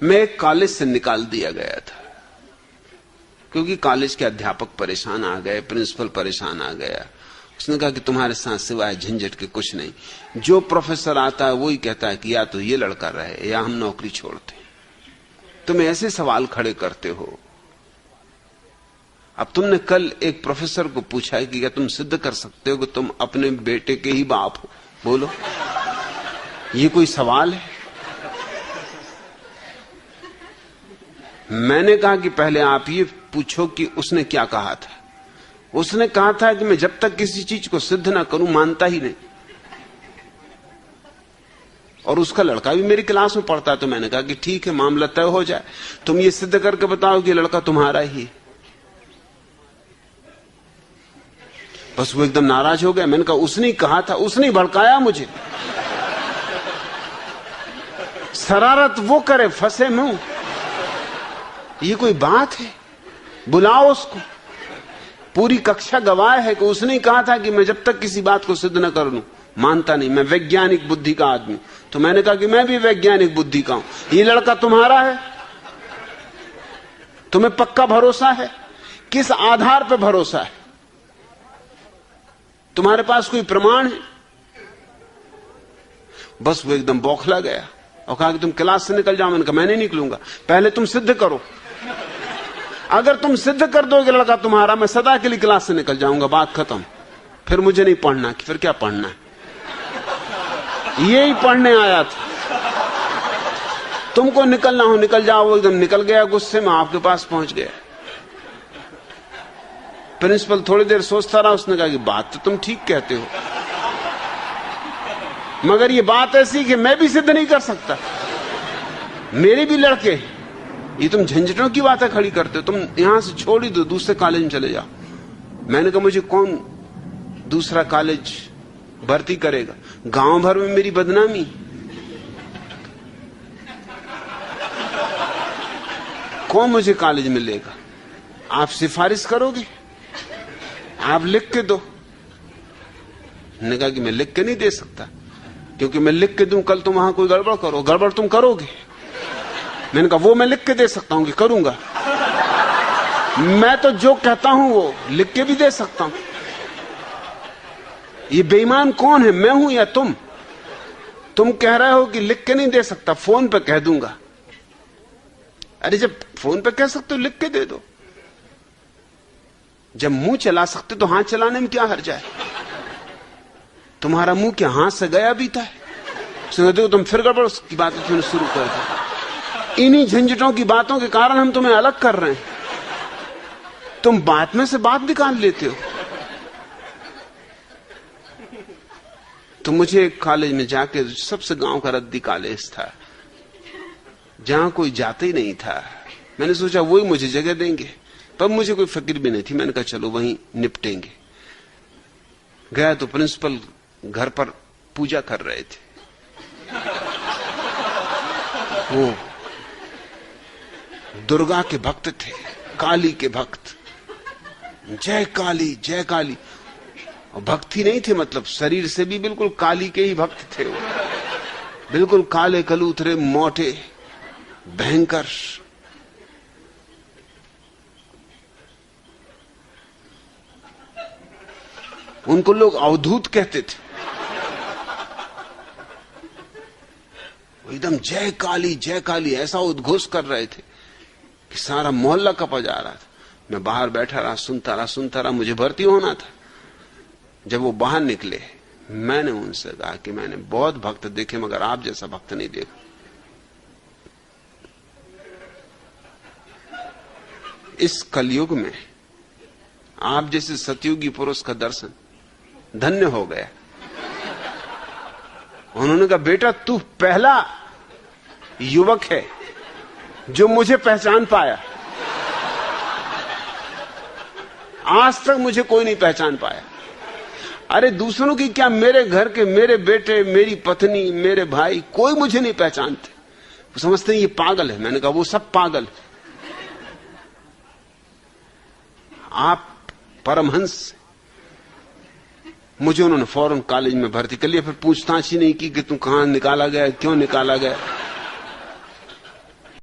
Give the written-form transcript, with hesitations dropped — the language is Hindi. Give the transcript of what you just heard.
मैं एक कॉलेज से निकाल दिया गया था क्योंकि कॉलेज के अध्यापक परेशान आ गए, प्रिंसिपल परेशान आ गया। उसने कहा कि तुम्हारे साथ सिवाय झंझट के कुछ नहीं। जो प्रोफेसर आता है वही कहता है कि या तो ये लड़का रहे या हम नौकरी छोड़ते। तुम ऐसे सवाल खड़े करते हो। अब तुमने कल एक प्रोफेसर को पूछा है कि क्या तुम सिद्ध कर सकते हो कि तुम अपने बेटे के ही बाप हो? बोलो, ये कोई सवाल है? मैंने कहा कि पहले आप ये पूछो कि उसने क्या कहा था। उसने कहा था कि मैं जब तक किसी चीज को सिद्ध ना करूं मानता ही नहीं। और उसका लड़का भी मेरी क्लास में पढ़ता है। तो मैंने कहा कि ठीक है, मामला तय हो जाए, तुम ये सिद्ध करके बताओ कि लड़का तुम्हारा ही। बस वो एकदम नाराज हो गया। मैंने कहा उसने कहा था, उसने भड़काया मुझे। शरारत वो करे, फंसे मुंह, ये कोई बात है? बुलाओ उसको। पूरी कक्षा गवाह है कि उसने कहा था कि मैं जब तक किसी बात को सिद्ध न कर लूं मानता नहीं, मैं वैज्ञानिक बुद्धि का आदमी। तो मैंने कहा कि मैं भी वैज्ञानिक बुद्धि का हूं। ये लड़का तुम्हारा है? तुम्हें पक्का भरोसा है? किस आधार पर भरोसा है? तुम्हारे पास कोई प्रमाण है? बस वो एकदम बौखला गया और कहा कि तुम क्लास से निकल जाओ। मैंने कहा मैं नहीं निकलूंगा, पहले तुम सिद्ध करो। अगर तुम सिद्ध कर दोगे लड़का तुम्हारा, मैं सदा के लिए क्लास से निकल जाऊंगा, बात खत्म। फिर मुझे नहीं पढ़ना। कि फिर क्या पढ़ना है? यही पढ़ने आया था। तुमको निकलना हो निकल जाओ। वो एकदम निकल गया गुस्से में, आपके पास पहुंच गया। प्रिंसिपल थोड़ी देर सोचता रहा। उसने कहा कि बात तो तुम ठीक कहते हो, मगर ये बात ऐसी कि मैं भी सिद्ध नहीं कर सकता, मेरे भी लड़के। ये तुम झंझटों की बातें खड़ी करते हो। तुम यहां से छोड़ ही दो, दूसरे कॉलेज में चले जाओ। मैंने कहा मुझे कौन दूसरा कॉलेज भर्ती करेगा? गांव भर में मेरी बदनामी। कौन मुझे कॉलेज में लेगा? आप सिफारिश करोगे? आप लिख के दो। मैंने कहा कि मैं लिख के नहीं दे सकता, क्योंकि मैं लिख के दूं कल तुम वहां कोई गड़बड़ करो, गड़बड़ तुम करोगे। मैंने कहा वो मैं लिख के दे सकता हूं कि करूंगा। मैं तो जो कहता हूं वो लिख के भी दे सकता हूं। ये बेईमान कौन है, मैं हूं या तुम? तुम कह रहे हो कि लिख के नहीं दे सकता, फोन पे कह दूंगा। अरे जब फोन पे कह सकते हो लिख के दे दो। जब मुंह चला सकते तो हाथ चलाने में क्या हर्ज है? तुम्हारा मुंह क्या हाथ से गया बीता है? देखो तुम फिर गड़बड़ की बातें शुरू कर दो। इन्हीं झंझटों की बातों के कारण हम तुम्हें अलग कर रहे हैं। तुम बात में से बात निकाल लेते हो। तो मुझे कॉलेज में जाके, सबसे गांव का रद्दी कॉलेज था, जहां कोई जाते ही नहीं था, मैंने सोचा वही मुझे जगह देंगे। पर मुझे कोई फिक्र भी नहीं थी। मैंने कहा चलो वहीं निपटेंगे। गया तो प्रिंसिपल घर पर पूजा कर रहे थे। वो दुर्गा के भक्त थे, काली के भक्त। जय काली जय काली। और भक्ति नहीं थे, मतलब शरीर से भी बिल्कुल काली के ही भक्त थे वो। बिल्कुल काले कलूथरे, मोटे, भयंकर। उनको लोग अवधूत कहते थे। एकदम जय काली ऐसा उद्घोष कर रहे थे कि सारा मोहल्ला कपा जा रहा था। मैं बाहर बैठा रहा, सुनता रहा। मुझे भर्ती होना था। जब वो बाहर निकले, मैंने उनसे कहा कि मैंने बहुत भक्त देखे, मगर आप जैसा भक्त नहीं देखा। इस कलयुग में आप जैसे सतयुगी पुरुष का दर्शन धन्य हो गया। उन्होंने कहा बेटा तू पहला युवक है जो मुझे पहचान पाया। आज तक मुझे कोई नहीं पहचान पाया। अरे दूसरों की क्या, मेरे घर के, मेरे बेटे, मेरी पत्नी, मेरे भाई, कोई मुझे नहीं पहचानते। वो समझते हैं ये पागल है। मैंने कहा वो सब पागल। आप परमहंस। मुझे उन्होंने फौरन कॉलेज में भर्ती कर लिया। फिर पूछताछ ही नहीं की कि तू कहां निकाला गया, क्यों निकाला गया।